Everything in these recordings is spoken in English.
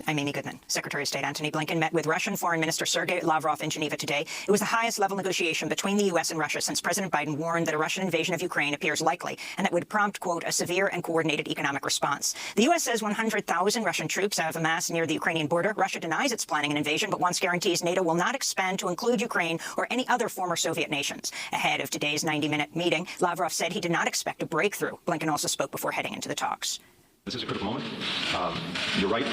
I'm Amy Goodman. Secretary of State Antony Blinken met with Russian Foreign Minister Sergei Lavrov in Geneva today. It was the highest-level negotiation between the U.S. and Russia since President Biden warned that a Russian invasion of Ukraine appears likely and that would prompt, quote, a severe and coordinated economic response. The U.S. says 100,000 Russian troops have amassed near the Ukrainian border. Russia denies it's planning an invasion, but wants guarantees NATO will not expand to include Ukraine or any other former Soviet nations. Ahead of today's 90-minute meeting, Lavrov said he did not expect a breakthrough. Blinken also spoke before heading into the talks. This is a critical moment. You're right.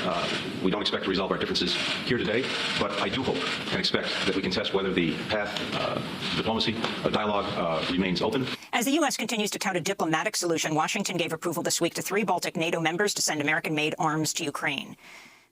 We don't expect to resolve our differences here today, but I do hope and expect that we can test whether the path, diplomacy, dialogue remains open. As the U.S. continues to tout a diplomatic solution, Washington gave approval this week to 3 Baltic NATO members to send American-made arms to Ukraine.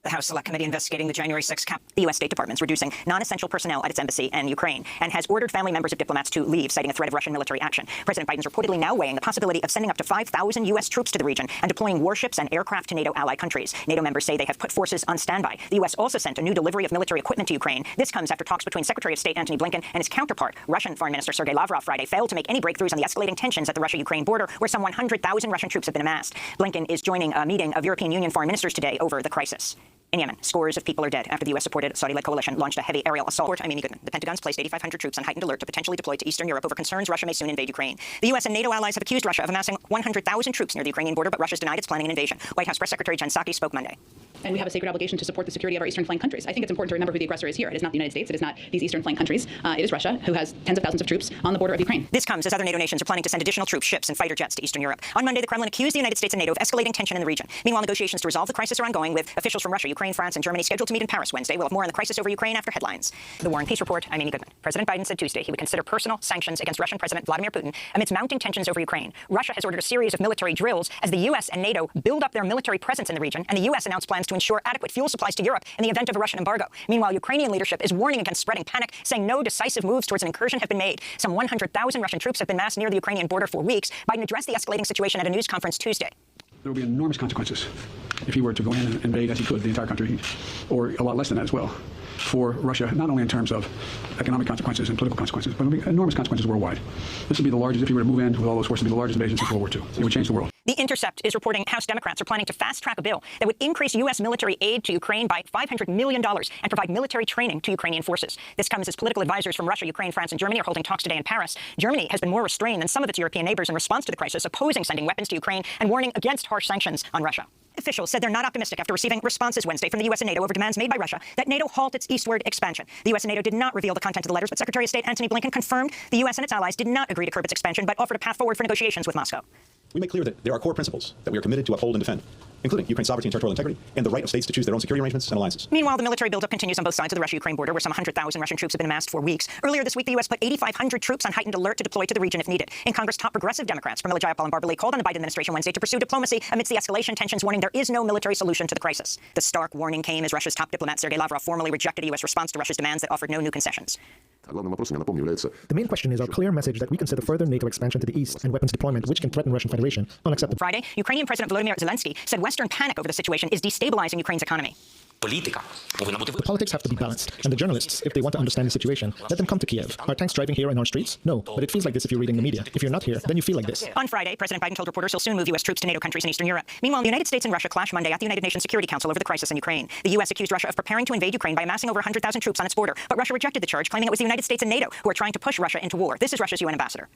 The House Select Committee investigating the January 6th the U.S. State Department is reducing non-essential personnel at its embassy in Ukraine and has ordered family members of diplomats to leave, citing a threat of Russian military action. President Biden is reportedly now weighing the possibility of sending up to 5,000 U.S. troops to the region and deploying warships and aircraft to NATO ally countries. NATO members say they have put forces on standby. The U.S. also sent a new delivery of military equipment to Ukraine. This comes after talks between Secretary of State Antony Blinken and his counterpart, Russian Foreign Minister Sergei Lavrov, Friday failed to make any breakthroughs on the escalating tensions at the Russia-Ukraine border, where some 100,000 Russian troops have been amassed. Blinken is joining a meeting of European Union foreign ministers today over the crisis. In Yemen, scores of people are dead after the U.S.-supported Saudi-led coalition launched a heavy aerial assault. I'm Amy Goodman. The Pentagon's placed 8,500 troops on heightened alert to potentially deploy to Eastern Europe over concerns Russia may soon invade Ukraine. The U.S. and NATO allies have accused Russia of amassing 100,000 troops near the Ukrainian border, but Russia's denied it's planning an invasion. White House Press Secretary Jen Psaki spoke Monday. And we have a sacred obligation to support the security of our eastern flank countries. I think it's important to remember who the aggressor is here. It is not the United States. It is not these eastern flank countries. It is Russia, who has tens of thousands of troops on the border of Ukraine. This comes as other NATO nations are planning to send additional troops, ships, and fighter jets to Eastern Europe. On Monday, the Kremlin accused the United States and NATO of escalating tension in the region. Meanwhile, negotiations to resolve the crisis are ongoing, with officials from Russia, Ukraine, France, and Germany scheduled to meet in Paris Wednesday. We'll have more on the crisis over Ukraine after headlines. The War and Peace Report. I'm Amy Goodman. President Biden said Tuesday he would consider personal sanctions against Russian President Vladimir Putin amidst mounting tensions over Ukraine. Russia has ordered a series of military drills as the U.S. and NATO build up their military presence in the region, and the U.S. announced plans to ensure adequate fuel supplies to Europe in the event of a Russian embargo. Meanwhile, Ukrainian leadership is warning against spreading panic, saying no decisive moves towards an incursion have been made. Some 100,000 Russian troops have been massed near the Ukrainian border for weeks. Biden addressed the escalating situation at a news conference Tuesday. There will be enormous consequences if he were to go in and invade, as he could, the entire country, or a lot less than that as well, for Russia, not only in terms of economic consequences and political consequences, but there will be enormous consequences worldwide. This would be the largest, if he were to move in with all those forces, it would be the largest invasion since World War II. It would change the world. The Intercept is reporting House Democrats are planning to fast-track a bill that would increase U.S. military aid to Ukraine by $500 million and provide military training to Ukrainian forces. This comes as political advisors from Russia, Ukraine, France, and Germany are holding talks today in Paris. Germany has been more restrained than some of its European neighbors in response to the crisis, opposing sending weapons to Ukraine and warning against harsh sanctions on Russia. Officials said they're not optimistic after receiving responses Wednesday from the U.S. and NATO over demands made by Russia that NATO halt its eastward expansion. The U.S. and NATO did not reveal the content of the letters, but Secretary of State Antony Blinken confirmed the U.S. and its allies did not agree to curb its expansion, but offered a path forward for negotiations with Moscow. We make clear that there are core principles that we are committed to uphold and defend, including Ukraine's sovereignty and territorial integrity, and the right of states to choose their own security arrangements and alliances. Meanwhile, the military buildup continues on both sides of the Russia-Ukraine border, where some 100,000 Russian troops have been amassed for weeks. Earlier this week, the U.S. put 8,500 troops on heightened alert to deploy to the region if needed. In Congress, top progressive Democrats, Pramila Jayapal and Barbara Lee, called on the Biden administration Wednesday to pursue diplomacy amidst the escalation tensions, warning there is no military solution to the crisis. The stark warning came as Russia's top diplomat Sergei Lavrov formally rejected a U.S. response to Russia's demands that offered no new concessions. The main question is our clear message that we consider further NATO expansion to the east and weapons deployment which can threaten Russian Federation unacceptable. Friday, Ukrainian President Volodymyr Zelensky said Western panic over the situation is destabilizing Ukraine's economy. The politics have to be balanced, and the journalists, if they want to understand the situation, let them come to Kiev. Are tanks driving here in our streets? No, but it feels like this if you're reading the media. If you're not here, then you feel like this. On Friday, President Biden told reporters he'll soon move U.S. troops to NATO countries in Eastern Europe. Meanwhile, the United States and Russia clashed Monday at the United Nations Security Council over the crisis in Ukraine. The U.S. accused Russia of preparing to invade Ukraine by amassing over 100,000 troops on its border, but Russia rejected the charge, claiming it was the United States and NATO who are trying to push Russia into war. This is Russia's UN ambassador.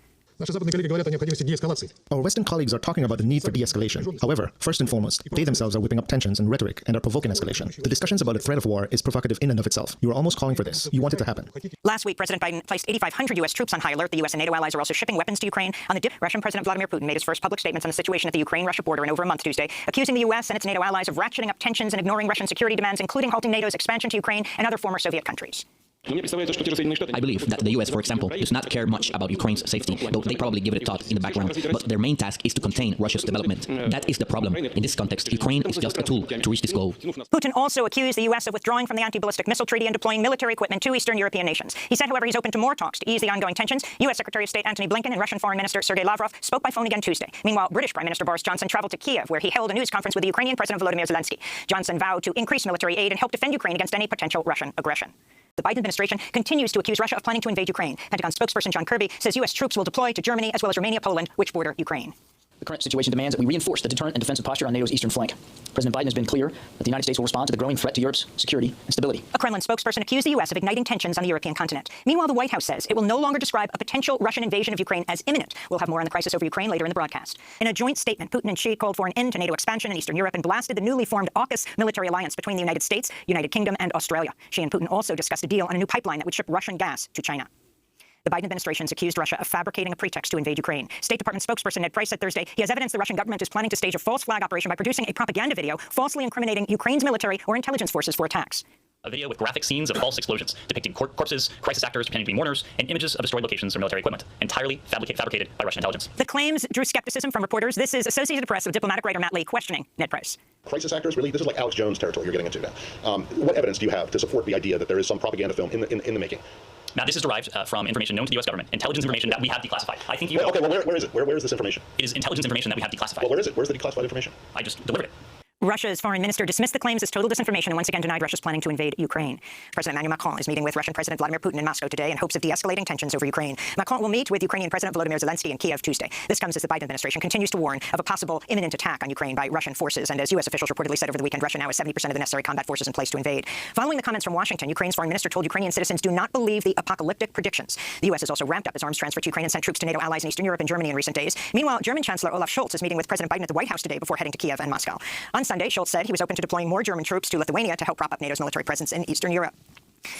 Our Western colleagues are talking about the need for de-escalation. However, first and foremost, they themselves are whipping up tensions and rhetoric and are provoking escalation. The discussions about a threat of war is provocative in and of itself. You are almost calling for this. You want it to happen. Last week, President Biden placed 8,500 U.S. troops on high alert. The U.S. and NATO allies are also shipping weapons to Ukraine. On the dip, Russian President Vladimir Putin made his first public statements on the situation at the Ukraine-Russia border in over a month Tuesday, accusing the U.S. and its NATO allies of ratcheting up tensions and ignoring Russian security demands, including halting NATO's expansion to Ukraine and other former Soviet countries. I believe that the US, for example, does not care much about Ukraine's safety, though they probably give it a thought in the background. But their main task is to contain Russia's development. That is the problem. In this context, Ukraine is just a tool to reach this goal. Putin also accused the U.S. of withdrawing from the anti-ballistic missile treaty and deploying military equipment to Eastern European nations. He said, however, he's open to more talks to ease the ongoing tensions. U.S. Secretary of State Antony Blinken and Russian Foreign Minister Sergei Lavrov spoke by phone again Tuesday. Meanwhile, British Prime Minister Boris Johnson traveled to Kiev, where he held a news conference with the Ukrainian President Volodymyr Zelensky. Johnson vowed to increase military aid and help defend Ukraine against any potential Russian aggression. The Biden administration continues to accuse Russia of planning to invade Ukraine. Pentagon spokesperson John Kirby says U.S. troops will deploy to Germany as well as Romania, Poland, which border Ukraine. The current situation demands that we reinforce the deterrent and defensive posture on NATO's eastern flank. President Biden has been clear that the United States will respond to the growing threat to Europe's security and stability. A Kremlin spokesperson accused the U.S. of igniting tensions on the European continent. Meanwhile, the White House says it will no longer describe a potential Russian invasion of Ukraine as imminent. We'll have more on the crisis over Ukraine later in the broadcast. In a joint statement, Putin and Xi called for an end to NATO expansion in Eastern Europe and blasted the newly formed AUKUS military alliance between the United States, United Kingdom, and Australia. Xi and Putin also discussed a deal on a new pipeline that would ship Russian gas to China. The Biden administration's accused Russia of fabricating a pretext to invade Ukraine. State Department spokesperson Ned Price said Thursday he has evidence the Russian government is planning to stage a false flag operation by producing a propaganda video falsely incriminating Ukraine's military or intelligence forces for attacks. A video with graphic scenes of false explosions depicting corpses, crisis actors pretending to be mourners, and images of destroyed locations or military equipment, entirely fabricated by Russian intelligence. The claims drew skepticism from reporters. This is Associated Press with diplomatic writer Matt Lee questioning Ned Price. Crisis actors, really? This is like Alex Jones territory you're getting into now. What evidence do you have to support the idea that there is some propaganda film in the making? Now, this is derived from information known to the U.S. government, intelligence information that we have declassified. I think you know. Okay, well, where is it? Where is this information? It is intelligence information that we have declassified. Well, where is it? Where's the declassified information? I just delivered it. Russia's foreign minister dismissed the claims as total disinformation and once again denied Russia's planning to invade Ukraine. President Emmanuel Macron is meeting with Russian President Vladimir Putin in Moscow today in hopes of de-escalating tensions over Ukraine. Macron will meet with Ukrainian President Volodymyr Zelensky in Kiev Tuesday. This comes as the Biden administration continues to warn of a possible imminent attack on Ukraine by Russian forces. And as U.S. officials reportedly said over the weekend, Russia now has 70% of the necessary combat forces in place to invade. Following the comments from Washington, Ukraine's foreign minister told Ukrainian citizens do not believe the apocalyptic predictions. The U.S. has also ramped up its arms transfer to Ukraine and sent troops to NATO allies in Eastern Europe and Germany in recent days. Meanwhile, German Chancellor Olaf Scholz is meeting with President Biden at the White House today before heading to Kiev and Moscow. On Sunday, Scholz said he was open to deploying more German troops to Lithuania to help prop up NATO's military presence in Eastern Europe.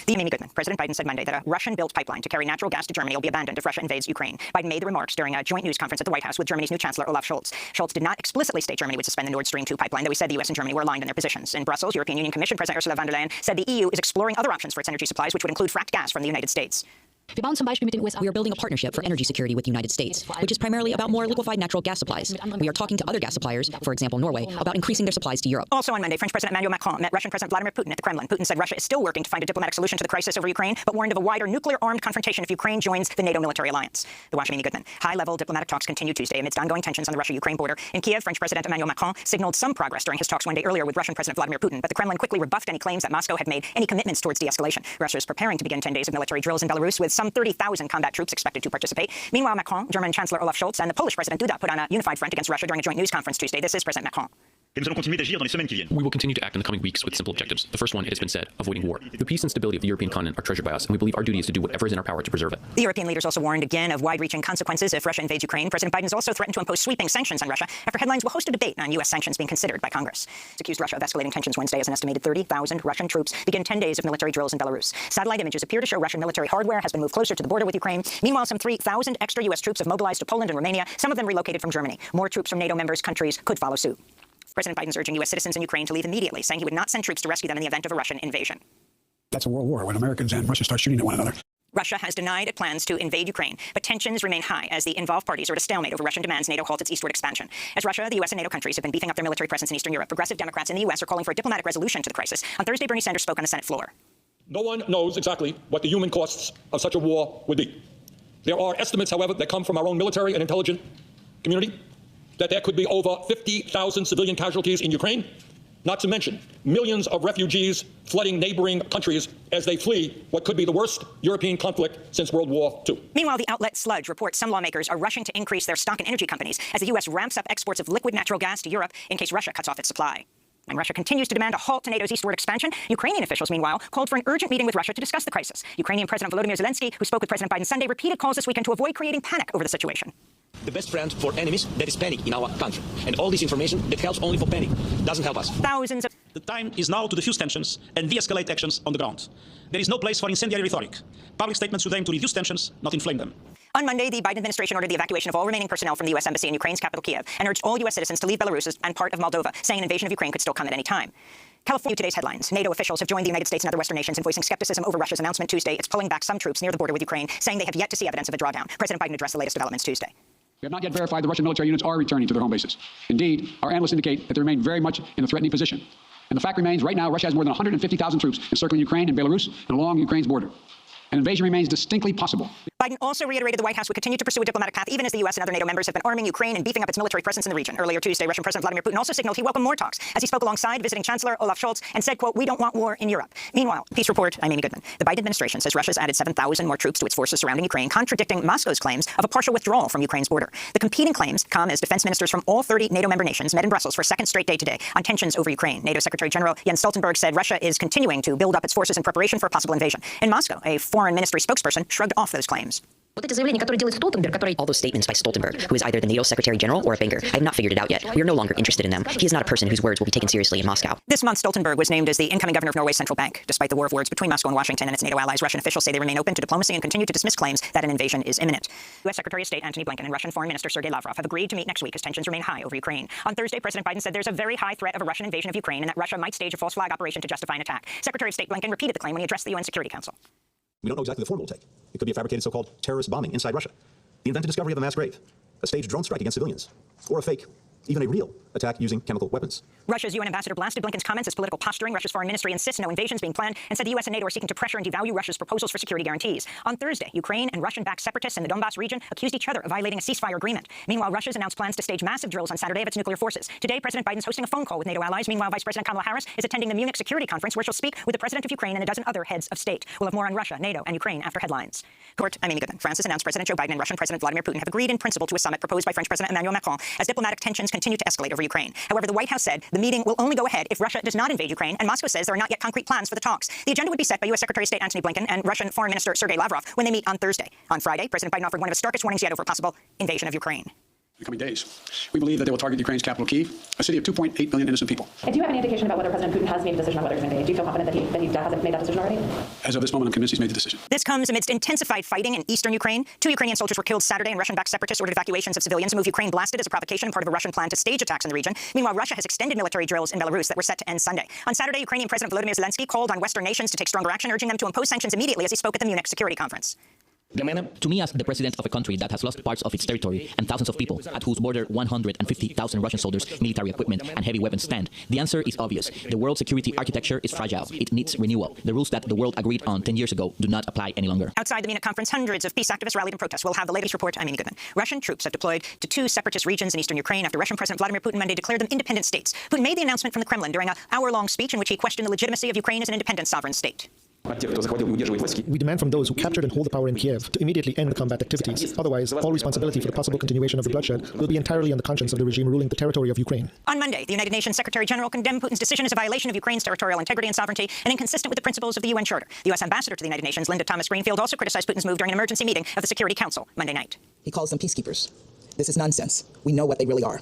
The Amy Goodman. President Biden said Monday that a Russian-built pipeline to carry natural gas to Germany will be abandoned if Russia invades Ukraine. Biden made the remarks during a joint news conference at the White House with Germany's new Chancellor Olaf Scholz. Scholz did not explicitly state Germany would suspend the Nord Stream 2 pipeline, though he said the U.S. and Germany were aligned in their positions. In Brussels, European Union Commission President Ursula von der Leyen said the EU is exploring other options for its energy supplies, which would include fracked gas from the United States. Wir bauen zum Beispiel mit den USA. We are building a partnership for energy security with the United States, which is primarily about more liquefied natural gas supplies. We are talking to other gas suppliers, for example, Norway, about increasing their supplies to Europe. Also on Monday, French President Emmanuel Macron met Russian President Vladimir Putin at the Kremlin. Putin said Russia is still working to find a diplomatic solution to the crisis over Ukraine, but warned of a wider nuclear-armed confrontation if Ukraine joins the NATO military alliance. The Washington Goodman. High-level diplomatic talks continue Tuesday amidst ongoing tensions on the Russia-Ukraine border. In Kiev, French President Emmanuel Macron signaled some progress during his talks one day earlier with Russian President Vladimir Putin, but the Kremlin quickly rebuffed any claims that Moscow had made any commitments towards de-escalation. Russia is preparing to begin 10 days of military drills in Belarus with some 30,000 combat troops expected to participate. Meanwhile, Macron, German Chancellor Olaf Scholz, and the Polish President Duda put on a unified front against Russia during a joint news conference Tuesday. This is President Macron. We will continue to act in the coming weeks with simple objectives. The first one, it has been said, avoiding war. The peace and stability of the European continent are treasured by us, and we believe our duty is to do whatever is in our power to preserve it. The European leaders also warned again of wide-reaching consequences if Russia invades Ukraine. President Biden has also threatened to impose sweeping sanctions on Russia after headlines will host a debate on U.S. sanctions being considered by Congress. It's accused Russia of escalating tensions Wednesday as an estimated 30,000 Russian troops begin 10 days of military drills in Belarus. Satellite images appear to show Russian military hardware has been moved closer to the border with Ukraine. Meanwhile, some 3,000 extra U.S. troops have mobilized to Poland and Romania, some of them relocated from Germany. More troops from NATO members countries could follow suit. President Biden is urging U.S. citizens in Ukraine to leave immediately, saying he would not send troops to rescue them in the event of a Russian invasion. That's a world war when Americans and Russia start shooting at one another. Russia has denied it plans to invade Ukraine, but tensions remain high as the involved parties are at a stalemate over Russian demands NATO halt its eastward expansion. As Russia, the U.S. and NATO countries have been beefing up their military presence in Eastern Europe, progressive Democrats in the U.S. are calling for a diplomatic resolution to the crisis. On Thursday, Bernie Sanders spoke on the Senate floor. No one knows exactly what the human costs of such a war would be. There are estimates, however, that come from our own military and intelligence community that there could be over 50,000 civilian casualties in Ukraine, not to mention millions of refugees flooding neighboring countries as they flee what could be the worst European conflict since World War II. Meanwhile, the outlet Sludge reports some lawmakers are rushing to increase their stock in energy companies as the U.S. ramps up exports of liquid natural gas to Europe in case Russia cuts off its supply. And Russia continues to demand a halt to NATO's eastward expansion. Ukrainian officials, meanwhile, called for an urgent meeting with Russia to discuss the crisis. Ukrainian President Volodymyr Zelensky, who spoke with President Biden Sunday, repeated calls this weekend to avoid creating panic over the situation. The best friend for enemies, that is panic in our country. And all this information that helps only for panic doesn't help us. Thousands of... The time is now to defuse tensions and de-escalate actions on the ground. There is no place for incendiary rhetoric. Public statements should aim to reduce tensions, not inflame them. On Monday, the Biden administration ordered the evacuation of all remaining personnel from the U.S. Embassy in Ukraine's capital, Kiev, and urged all U.S. citizens to leave Belarus and part of Moldova, saying an invasion of Ukraine could still come at any time. California today's headlines. NATO officials have joined the United States and other Western nations in voicing skepticism over Russia's announcement Tuesday. It's pulling back some troops near the border with Ukraine, saying they have yet to see evidence of a drawdown. President Biden addressed the latest developments Tuesday. We have not yet verified the Russian military units are returning to their home bases. Indeed, our analysts indicate that they remain very much in a threatening position. And the fact remains, right now, Russia has more than 150,000 troops encircling Ukraine and Belarus and along Ukraine's border. An invasion remains distinctly possible. Biden also reiterated the White House would continue to pursue a diplomatic path even as the U.S. and other NATO members have been arming Ukraine and beefing up its military presence in the region. Earlier Tuesday, Russian President Vladimir Putin also signaled he welcomed more talks as he spoke alongside visiting Chancellor Olaf Scholz and said, quote, "We don't want war in Europe." Meanwhile, Peace Report, I'm Amy Goodman. The Biden administration says Russia's added 7,000 more troops to its forces surrounding Ukraine, contradicting Moscow's claims of a partial withdrawal from Ukraine's border. The competing claims come as defense ministers from all 30 NATO member nations met in Brussels for a second straight day today on tensions over Ukraine. NATO Secretary General Jens Stoltenberg said Russia is continuing to build up its forces in preparation for a possible invasion. In Moscow, a foreign ministry spokesperson shrugged off those claims. All those statements by Stoltenberg, who is either the NATO Secretary General or a banker, I have not figured it out yet. We are no longer interested in them. He is not a person whose words will be taken seriously in Moscow. This month, Stoltenberg was named as the incoming governor of Norway's central bank. Despite the war of words between Moscow and Washington and its NATO allies, Russian officials say they remain open to diplomacy and continue to dismiss claims that an invasion is imminent. U.S. Secretary of State Antony Blinken and Russian Foreign Minister Sergei Lavrov have agreed to meet next week as tensions remain high over Ukraine. On Thursday, President Biden said there's a very high threat of a Russian invasion of Ukraine and that Russia might stage a false flag operation to justify an attack. Secretary of State Blinken repeated the claim when he addressed the UN Security Council. We don't know exactly the form it will take. It could be a fabricated so-called terrorist bombing inside Russia, the invented discovery of a mass grave, a staged drone strike against civilians, or a fake, even a real attack using chemical weapons. Russia's UN ambassador blasted Blinken's comments as political posturing. Russia's foreign ministry insists no invasions being planned and said the U.S. and NATO are seeking to pressure and devalue Russia's proposals for security guarantees. On Thursday, Ukraine and Russian-backed separatists in the Donbass region accused each other of violating a ceasefire agreement. Meanwhile, Russia's announced plans to stage massive drills on Saturday of its nuclear forces. Today, President Biden's hosting a phone call with NATO allies. Meanwhile, Vice President Kamala Harris is attending the Munich Security Conference where she'll speak with the President of Ukraine and a dozen other heads of state. We'll have more on Russia, NATO, and Ukraine after headlines. Court, I'm Amy Goodman. France has announced President Joe Biden and Russian President Vladimir Putin have agreed in principle to a summit proposed by French President Emmanuel Macron as diplomatic tensions continue to escalate over Ukraine. However, the White House said the meeting will only go ahead if Russia does not invade Ukraine, and Moscow says there are not yet concrete plans for the talks. The agenda would be set by U.S. Secretary of State Antony Blinken and Russian Foreign Minister Sergei Lavrov when they meet on Thursday. On Friday, President Biden offered one of his starkest warnings yet over a possible invasion of Ukraine. In the coming days, we believe that they will target Ukraine's capital, Kyiv, a city of 2.8 million innocent people. And do you have any indication about whether President Putin has made a decision on whether he's going to invade? Do you feel confident that he hasn't made that decision already? As of this moment, I'm convinced he's made the decision. This comes amidst intensified fighting in eastern Ukraine. 2 Ukrainian soldiers were killed Saturday, and Russian-backed separatists ordered evacuations of civilians. A move Ukraine blasted as a provocation, part of a Russian plan to stage attacks in the region. Meanwhile, Russia has extended military drills in Belarus that were set to end Sunday. On Saturday, Ukrainian President Volodymyr Zelensky called on Western nations to take stronger action, urging them to impose sanctions immediately as he spoke at the Munich Security Conference. To me, as the president of a country that has lost parts of its territory and thousands of people, at whose border 150,000 Russian soldiers, military equipment, and heavy weapons stand, the answer is obvious. The world security architecture is fragile. It needs renewal. The rules that the world agreed on 10 years ago do not apply any longer. Outside the Munich conference, hundreds of peace activists rallied in protest. We'll have the latest report. I'm Amy Goodman. Russian troops have deployed to 2 separatist regions in eastern Ukraine after Russian President Vladimir Putin Monday declared them independent states. Putin made the announcement from the Kremlin during an hour-long speech in which he questioned the legitimacy of Ukraine as an independent sovereign state. We demand from those who captured and hold the power in Kiev to immediately end the combat activities. Otherwise, all responsibility for the possible continuation of the bloodshed will be entirely on the conscience of the regime ruling the territory of Ukraine. On Monday, the United Nations Secretary General condemned Putin's decision as a violation of Ukraine's territorial integrity and sovereignty and inconsistent with the principles of the UN Charter. The U.S. Ambassador to the United Nations, Linda Thomas-Greenfield, also criticized Putin's move during an emergency meeting of the Security Council Monday night. He calls them peacekeepers. This is nonsense. We know what they really are.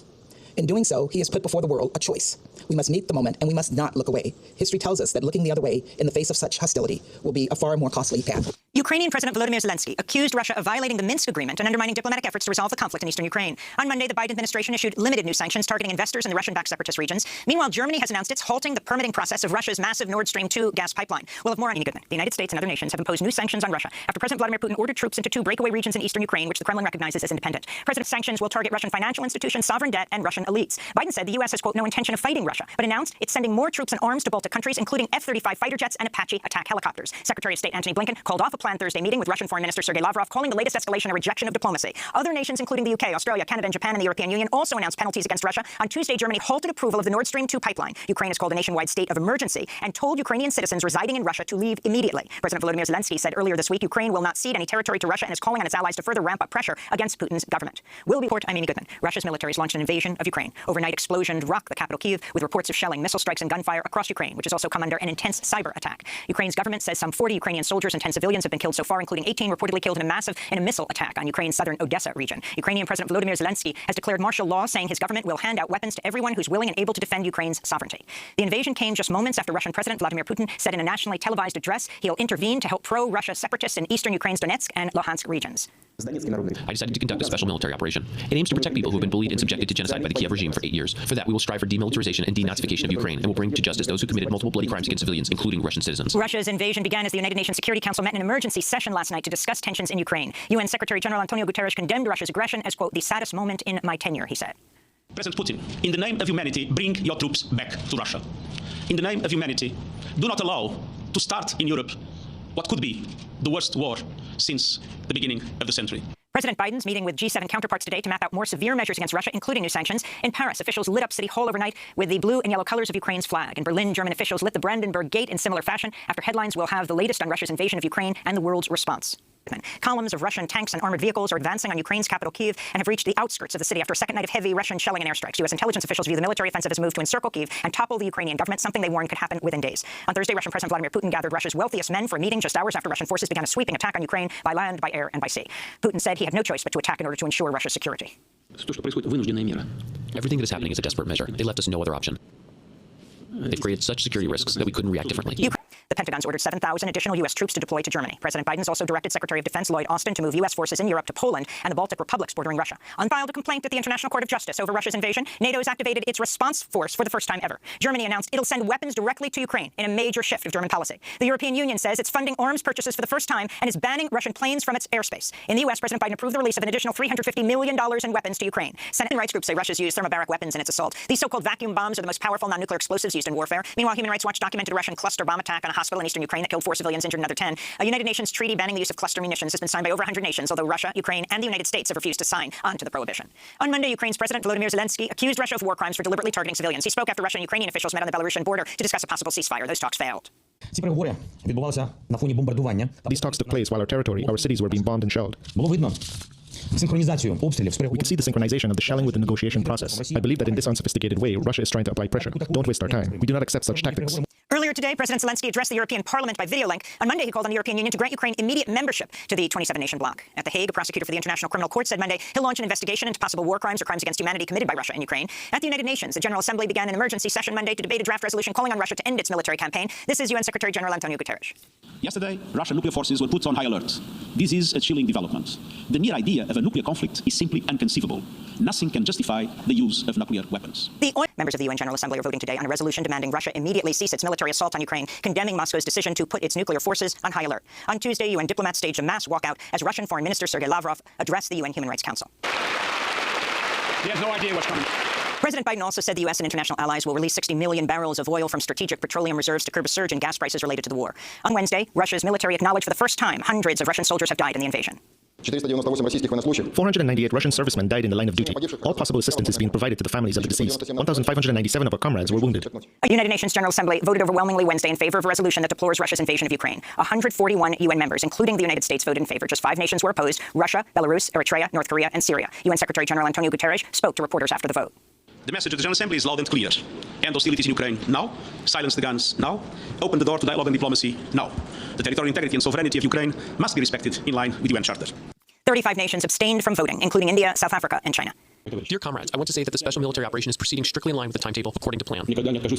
In doing so, he has put before the world a choice. We must meet the moment, and we must not look away. History tells us that looking the other way in the face of such hostility will be a far more costly path. Ukrainian President Volodymyr Zelensky accused Russia of violating the Minsk agreement and undermining diplomatic efforts to resolve the conflict in eastern Ukraine. On Monday, the Biden administration issued limited new sanctions targeting investors in the Russian-backed separatist regions. Meanwhile, Germany has announced it's halting the permitting process of Russia's massive Nord Stream 2 gas pipeline. We'll have more on Amy Goodman. The United States and other nations have imposed new sanctions on Russia after President Vladimir Putin ordered troops into 2 breakaway regions in eastern Ukraine, which the Kremlin recognizes as independent. President's sanctions will target Russian financial institutions, sovereign debt, and Russian elites. Biden said the U.S. has, quote, no intention of fighting Russia, but announced it's sending more troops and arms to Baltic countries, including F-35 fighter jets and Apache attack helicopters. Secretary of State Antony Blinken called off a planned Thursday meeting with Russian Foreign Minister Sergei Lavrov, calling the latest escalation a rejection of diplomacy. Other nations, including the UK, Australia, Canada, and Japan, and the European Union, also announced penalties against Russia. On Tuesday, Germany halted approval of the Nord Stream 2 pipeline. Ukraine has called a nationwide state of emergency and told Ukrainian citizens residing in Russia to leave immediately. President Volodymyr Zelensky said earlier this week Ukraine will not cede any territory to Russia and is calling on its allies to further ramp up pressure against Putin's government. We'll report. I'm Amy Goodman. Russia's military has launched an invasion of Ukraine. Overnight explosions rocked the capital Kyiv, with reports of shelling, missile strikes, and gunfire across Ukraine, which has also come under an intense cyber attack. Ukraine's government says some 40 Ukrainian soldiers and 10 civilians have been killed so far, including 18 reportedly killed in a missile attack on Ukraine's southern Odessa region. Ukrainian President Volodymyr Zelensky has declared martial law, saying his government will hand out weapons to everyone who's willing and able to defend Ukraine's sovereignty. The invasion came just moments after Russian President Vladimir Putin said in a nationally televised address he'll intervene to help pro-Russia separatists in eastern Ukraine's Donetsk and Luhansk regions. I decided to conduct a special military operation. It aims to protect people who have been bullied and subjected to genocide by the Kiev regime for 8 years. For that, we will strive for demilitarization and denazification of Ukraine, and will bring to justice those who committed multiple bloody crimes against civilians, including Russian citizens. Russia's invasion began as the United Nations Security Council met in an emergency session last night to discuss tensions in Ukraine. UN Secretary General Antonio Guterres condemned Russia's aggression as, quote, the saddest moment in my tenure, he said. President Putin, in the name of humanity, bring your troops back to Russia. In the name of humanity, do not allow to start in Europe what could be the worst war since the beginning of the century. President Biden's meeting with G7 counterparts today to map out more severe measures against Russia, including new sanctions. In Paris, officials lit up City Hall overnight with the blue and yellow colors of Ukraine's flag. In Berlin, German officials lit the Brandenburg Gate in similar fashion after headlines will have the latest on Russia's invasion of Ukraine and the world's response. Columns of Russian tanks and armored vehicles are advancing on Ukraine's capital, Kyiv, and have reached the outskirts of the city after a second night of heavy Russian shelling and airstrikes. U.S. intelligence officials view the military offensive as a move to encircle Kyiv and topple the Ukrainian government, something they warned could happen within days. On Thursday, Russian President Vladimir Putin gathered Russia's wealthiest men for a meeting just hours after Russian forces began a sweeping attack on Ukraine by land, by air, and by sea. Putin said he had no choice but to attack in order to ensure Russia's security. Everything that is happening is a desperate measure. They left us no other option. They've created such security risks that we couldn't react differently. The Pentagon's ordered 7,000 additional U.S. troops to deploy to Germany. President Biden's also directed Secretary of Defense Lloyd Austin to move U.S. forces in Europe to Poland and the Baltic republics bordering Russia. Unfiled a complaint at the International Court of Justice over Russia's invasion, NATO has activated its response force for the first time ever. Germany announced it'll send weapons directly to Ukraine in a major shift of German policy. The European Union says it's funding arms purchases for the first time and is banning Russian planes from its airspace. In the U.S., President Biden approved the release of an additional $350 million in weapons to Ukraine. Senate rights groups say Russia's used thermobaric weapons in its assault. These so-called vacuum bombs are the most powerful non-nuclear explosives used in warfare. Meanwhile, Human Rights Watch documented a Russian cluster bomb attack on a hospital in eastern Ukraine that killed 4 civilians, injured another 10. A United Nations treaty banning the use of cluster munitions has been signed by over 100 nations, although Russia, Ukraine, and the United States have refused to sign on to the prohibition. On Monday, Ukraine's President Volodymyr Zelensky accused Russia of war crimes for deliberately targeting civilians. He spoke after Russian and Ukrainian officials met on the Belarusian border to discuss a possible ceasefire. Those talks failed. These talks took place while our territory, our cities were being bombed and shelled. We can see the synchronization of the shelling with the negotiation process. I believe that in this unsophisticated way, Russia is trying to apply pressure. Don't waste our time. We do not accept such tactics. Earlier today, President Zelensky addressed the European Parliament by video link. On Monday, he called on the European Union to grant Ukraine immediate membership to the 27-nation bloc. At The Hague, a prosecutor for the International Criminal Court said Monday he'll launch an investigation into possible war crimes or crimes against humanity committed by Russia and Ukraine. At the United Nations, the General Assembly began an emergency session Monday to debate a draft resolution calling on Russia to end its military campaign. This is UN Secretary General Antonio Guterres. Yesterday, Russian nuclear forces were put on high alert. This is a chilling development. The mere idea of a nuclear conflict is simply inconceivable. Nothing can justify the use of nuclear weapons. Members of the UN General Assembly are voting today on a resolution demanding Russia immediately cease its military assault on Ukraine, condemning Moscow's decision to put its nuclear forces on high alert. On Tuesday, UN diplomats staged a mass walkout as Russian Foreign Minister Sergei Lavrov addressed the UN Human Rights Council. He has no idea what's coming. President Biden also said the U.S. and international allies will release 60 million barrels of oil from strategic petroleum reserves to curb a surge in gas prices related to the war. On Wednesday, Russia's military acknowledged for the first time hundreds of Russian soldiers have died in the invasion. 498 Russian servicemen died in the line of duty. All possible assistance is being provided to the families of the deceased. 1,597 of our comrades were wounded. A United Nations General Assembly voted overwhelmingly Wednesday in favor of a resolution that deplores Russia's invasion of Ukraine. 141 UN members, including the United States, voted in favor. Just 5 nations were opposed: Russia, Belarus, Eritrea, North Korea, and Syria. UN Secretary General Antonio Guterres spoke to reporters after the vote. The message of the General Assembly is loud and clear. End hostilities in Ukraine now. Silence the guns now. Open the door to dialogue and diplomacy now. The territorial integrity and sovereignty of Ukraine must be respected in line with the UN Charter. 35 nations abstained from voting, including India, South Africa, and China. Dear comrades, I want to say that the special military operation is proceeding strictly in line with the timetable according to plan.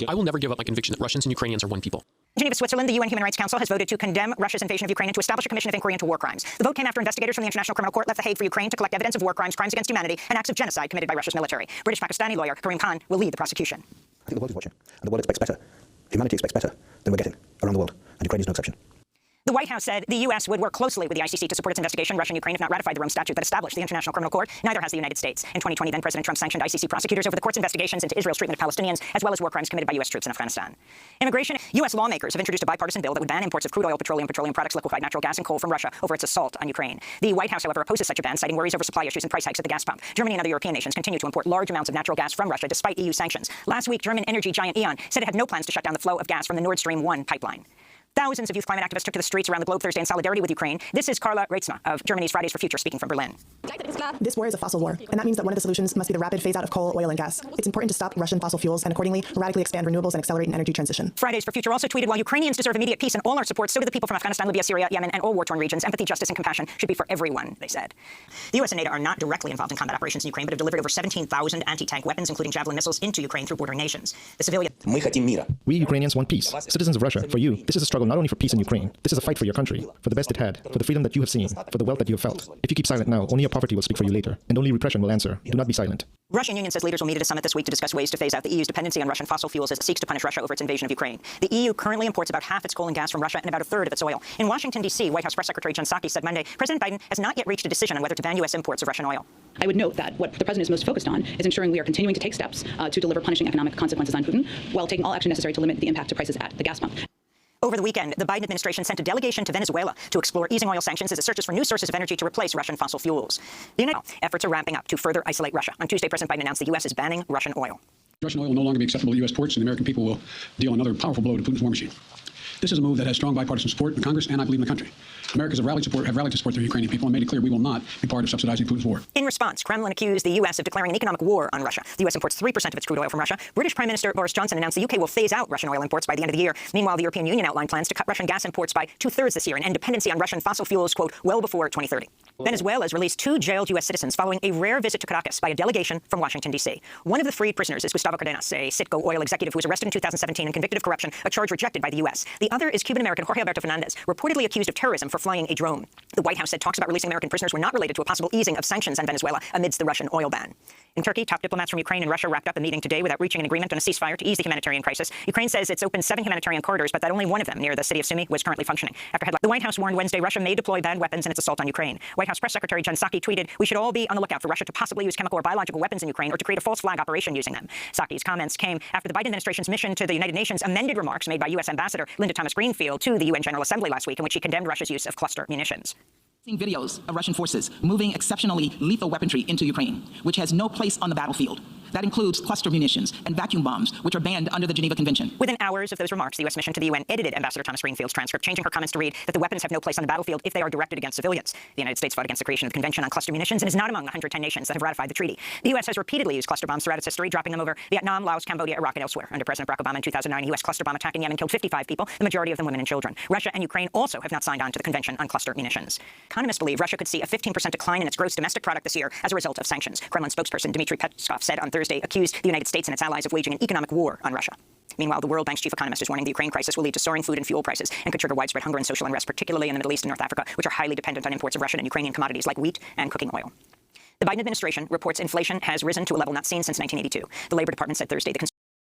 I will never give up my conviction that Russians and Ukrainians are one people. In Geneva, Switzerland, the UN Human Rights Council has voted to condemn Russia's invasion of Ukraine and to establish a commission of inquiry into war crimes. The vote came after investigators from the International Criminal Court left The Hague for Ukraine to collect evidence of war crimes, crimes against humanity, and acts of genocide committed by Russia's military. British Pakistani lawyer Karim Khan will lead the prosecution. I think the world is watching, and the world expects better. Humanity expects better than we're getting around the world, and Ukraine is no exception. The White House said the U.S. would work closely with the ICC to support its investigation. Russia and Ukraine have not ratified the Rome Statute that established the International Criminal Court. Neither has the United States. In 2020, then President Trump sanctioned ICC prosecutors over the court's investigations into Israel's treatment of Palestinians, as well as war crimes committed by U.S. troops in Afghanistan. Immigration. U.S. lawmakers have introduced a bipartisan bill that would ban imports of crude oil, petroleum products, liquefied natural gas, and coal from Russia over its assault on Ukraine. The White House, however, opposes such a ban, citing worries over supply issues and price hikes at the gas pump. Germany and other European nations continue to import large amounts of natural gas from Russia despite EU sanctions. Last week, German energy giant E.ON said it had no plans to shut down the flow of gas from the Nord Stream 1 pipeline. Thousands of youth climate activists took to the streets around the globe Thursday in solidarity with Ukraine. This is Carla Reitzma of Germany's Fridays for Future speaking from Berlin. This war is a fossil war, and that means that one of the solutions must be the rapid phase-out of coal, oil, and gas. It's important to stop Russian fossil fuels and accordingly radically expand renewables and accelerate an energy transition. Fridays for Future also tweeted, while Ukrainians deserve immediate peace and all our support, so do the people from Afghanistan, Libya, Syria, Yemen, and all war-torn regions. Empathy, justice, and compassion should be for everyone, they said. The U.S. and NATO are not directly involved in combat operations in Ukraine, but have delivered over 17,000 anti-tank weapons, including Javelin missiles, into Ukraine through bordering nations. The civilian... We Ukrainians want peace. Citizens of Russia, for you, this is a struggle not only for peace in Ukraine. This is a fight for your country, for the best it had, for the freedom that you have seen, for the wealth that you have felt. If you keep silent now, only your poverty will speak for you later, and only repression will answer. Do not be silent. Russian Union says leaders will meet at a summit this week to discuss ways to phase out the EU's dependency on Russian fossil fuels as it seeks to punish Russia over its invasion of Ukraine. The EU currently imports about half its coal and gas from Russia and about a third of its oil. In Washington, D.C., White House Press Secretary Jen Psaki said Monday, President Biden has not yet reached a decision on whether to ban U.S. imports of Russian oil. I would note that what the president is most focused on is ensuring we are continuing to take steps to deliver punishing economic consequences on Putin while taking all action necessary to limit the impact to prices at the gas pump. Over the weekend, the Biden administration sent a delegation to Venezuela to explore easing oil sanctions as it searches for new sources of energy to replace Russian fossil fuels. The United efforts are ramping up to further isolate Russia. On Tuesday, President Biden announced the U.S. is banning Russian oil. Russian oil will no longer be acceptable to U.S. ports, and the American people will deal another powerful blow to Putin's war machine. This is a move that has strong bipartisan support in Congress and I believe in the country. Americans have rallied to support their Ukrainian people and made it clear we will not be part of subsidizing Putin's war. In response, Kremlin accused the U.S. of declaring an economic war on Russia. The U.S. imports 3% of its crude oil from Russia. British Prime Minister Boris Johnson announced the U.K. will phase out Russian oil imports by the end of the year. Meanwhile, the European Union outlined plans to cut Russian gas imports by 2/3 this year and end dependency on Russian fossil fuels, quote, well before 2030. Venezuela has released 2 jailed U.S. citizens following a rare visit to Caracas by a delegation from Washington, D.C. One of the freed prisoners is Gustavo Cardenas, a Citgo oil executive who was arrested in 2017 and convicted of corruption, a charge rejected by the U.S. The other is Cuban-American Jorge Alberto Fernandez, reportedly accused of terrorism for flying a drone. The White House said talks about releasing American prisoners were not related to a possible easing of sanctions on Venezuela amidst the Russian oil ban. In Turkey, top diplomats from Ukraine and Russia wrapped up a meeting today without reaching an agreement on a ceasefire to ease the humanitarian crisis. Ukraine says it's opened 7 humanitarian corridors, but that only one of them, near the city of Sumy, was currently functioning. After headline, the White House warned Wednesday Russia may deploy banned weapons in its assault on Ukraine. White House Press Secretary Jen Psaki tweeted, "We should all be on the lookout for Russia to possibly use chemical or biological weapons in Ukraine or to create a false flag operation using them." Psaki's comments came after the Biden administration's mission to the United Nations amended remarks made by U.S. Ambassador Linda Thomas-Greenfield to the UN General Assembly last week, in which she condemned Russia's use of cluster munitions. Seen videos of Russian forces moving exceptionally lethal weaponry into Ukraine, which has no place on the battlefield. That includes cluster munitions and vacuum bombs, which are banned under the Geneva Convention. Within hours of those remarks, the U.S. mission to the UN edited Ambassador Thomas-Greenfield's transcript, changing her comments to read that the weapons have no place on the battlefield if they are directed against civilians. The United States fought against the creation of the Convention on Cluster Munitions and is not among the 110 nations that have ratified the treaty. The U.S. has repeatedly used cluster bombs throughout its history, dropping them over Vietnam, Laos, Cambodia, Iraq, and elsewhere. Under President Barack Obama in 2009, a U.S. cluster bomb attack in Yemen killed 55 people, the majority of them women and children. Russia and Ukraine also have not signed on to the Convention on Cluster Munitions. Economists believe Russia could see a 15% decline in its gross domestic product this year as a result of sanctions. Kremlin spokesperson Dmitry Peskov said on Thursday, accused the United States and its allies of waging an economic war on Russia. Meanwhile, the World Bank's chief economist is warning the Ukraine crisis will lead to soaring food and fuel prices and could trigger widespread hunger and social unrest, particularly in the Middle East and North Africa, which are highly dependent on imports of Russian and Ukrainian commodities like wheat and cooking oil. The Biden administration reports inflation has risen to a level not seen since 1982. The Labor Department said Thursday the